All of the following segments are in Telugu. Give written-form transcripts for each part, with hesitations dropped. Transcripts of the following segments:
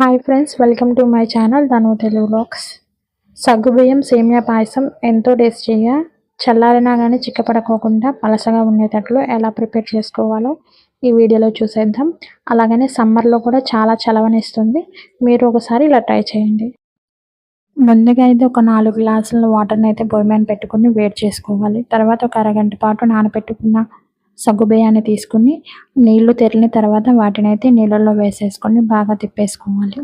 Hi friends, welcome to my channel Dhanu Telugu vlogs. సగ్గుబియ్యం సేమియా పాయసం ఎంతో టేస్టీగా, చల్లారినా కానీ చిక్కపడకోకుండా పలసగా ఉండేటట్లు ఎలా ప్రిపేర్ చేసుకోవాలో ఈ వీడియోలో చూసేద్దాం. అలాగనే సమ్మర్లో కూడా చాలా చలవనిస్తుంది. మీరు ఒకసారి ఇలా ట్రై చేయండి. ముందుగా అయితే ఒక 4 గ్లాసుల వాటర్ని అయితే పొయ్యి మీద పెట్టుకుని వేడి చేసుకోవాలి. తర్వాత ఒక అరగంట పాటు నానబెట్టుకున్న సగ్గుబియ్యాన్ని తీసుకుని నీళ్లు తెరిలిన తర్వాత వాటిని అయితే నీళ్ళల్లో వేసేసుకొని బాగా తిప్పేసుకోవాలి.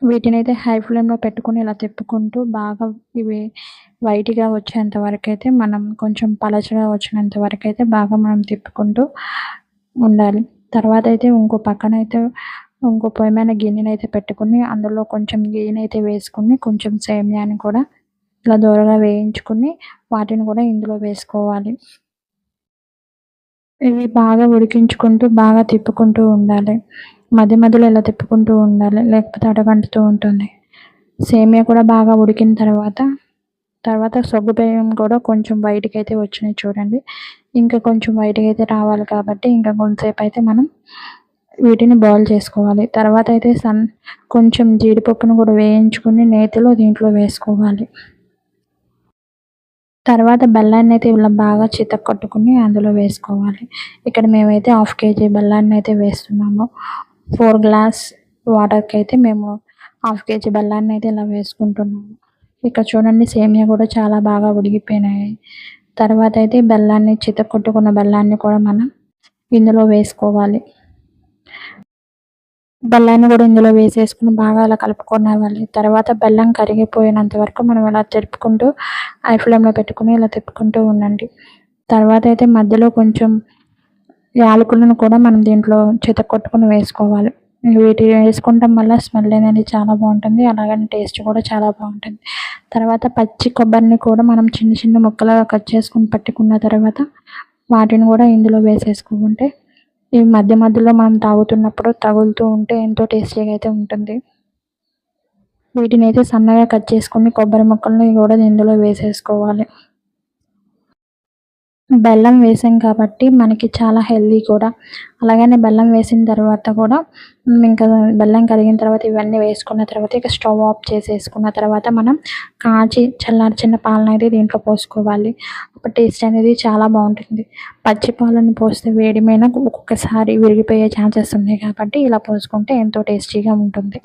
వీటిని అయితే హై ఫ్లేమ్లో పెట్టుకుని ఇలా తిప్పుకుంటూ బాగా ఇవి వైట్గా వచ్చేంత వరకు అయితే మనం కొంచెం పలచగా వచ్చినంత వరకు అయితే బాగా మనం తిప్పుకుంటూ ఉండాలి. తర్వాత అయితే ఇంకో పక్కన అయితే ఇంకో పొయ్యి మీద గిన్నెని అయితే పెట్టుకుని అందులో కొంచెం గీనె అయితే వేసుకుని కొంచెం సేమియాని కూడా ఇలా దూరగా వేయించుకుని వాటిని కూడా ఇందులో వేసుకోవాలి. ఇవి బాగా ఉడికించుకుంటూ బాగా తిప్పుకుంటూ ఉండాలి. మధ్య మధ్యలో ఇలా తిప్పుకుంటూ ఉండాలి, లేకపోతే అడుగంటుతూ ఉంటుంది. సేమియా కూడా బాగా ఉడికిన తర్వాత సగ్గుబియ్యం కూడా కొంచెం వైట్గా అయితే వచ్చినాయి చూడండి. ఇంకా కొంచెం వైట్గా అయితే రావాలి కాబట్టి ఇంకా కొంతసేపు అయితే మనం వీటిని బాయిల్ చేసుకోవాలి. తర్వాత అయితే కొంచెం జీడిపప్పును కూడా వేయించుకుని నేతిలో దీంట్లో వేసుకోవాలి. తర్వాత బెల్లాన్ని అయితే ఇలా బాగా చితక్కొట్టుకుని అందులో వేసుకోవాలి. ఇక్కడ మేమైతే 1/2 kg బెల్లాన్ని అయితే వేస్తున్నాము. 4 గ్లాస్ వాటర్కి అయితే మేము 1/2 kg బెల్లాన్ని అయితే ఇలా వేసుకుంటున్నాము. ఇక్కడ చూడండి, సేమియా కూడా చాలా బాగా ఉడికిపోయినాయి. తర్వాత అయితే బెల్లాన్ని చితక్కొట్టుకున్న బెల్లాన్ని కూడా మనం ఇందులో వేసుకోవాలి. బెల్లాన్ని కూడా ఇందులో వేసేసుకుని బాగా అలా కలుపుకోవాలి. తర్వాత బెల్లం కరిగిపోయినంత వరకు మనం ఇలా తిప్పుకుంటూ హై ఫ్లేమ్లో పెట్టుకుని ఇలా తిప్పుకుంటూ ఉండండి. తర్వాత అయితే మధ్యలో కొంచెం యాలకులను కూడా మనం దీంట్లో చితక్కొట్టుకుని వేసుకోవాలి. వీటి వేసుకుంటాం వల్ల స్మెల్ అనేది చాలా బాగుంటుంది, అలాగని టేస్ట్ కూడా చాలా బాగుంటుంది. తర్వాత పచ్చి కొబ్బరిని కూడా మనం చిన్న చిన్న ముక్కలుగా కట్ చేసుకుని పట్టుకున్న తర్వాత వాటిని కూడా ఇందులో వేసేసుకుంటే ఇవి మధ్య మధ్యలో మనం తాగుతున్నప్పుడు తగులుతూ ఉంటే ఎంతో టేస్టీగా అయితే ఉంటుంది. వీటిని అయితే సన్నగా కట్ చేసుకుని కొబ్బరి ముక్కల్ని కూడా ఇందులో వేసేసుకోవాలి. బెల్లం వేసాం కాబట్టి మనకి చాలా హెల్దీ కూడా. అలాగనే బెల్లం వేసిన తర్వాత కూడా ఇంకా బెల్లం కరిగిన తర్వాత ఇవన్నీ వేసుకున్న తర్వాత ఇక స్టవ్ ఆఫ్ చేసేసుకున్న తర్వాత మనం చల్లార్చిన పాలను అయితే దీంట్లో పోసుకోవాలి. అప్పుడు టేస్ట్ అనేది చాలా బాగుంటుంది. పచ్చి పాలను పోస్తే వేడి మీద ఒక్కొక్కసారి విరిగిపోయే ఛాన్సెస్ ఉన్నాయి కాబట్టి ఇలా పోసుకుంటే ఎంతో టేస్టీగా ఉంటుంది.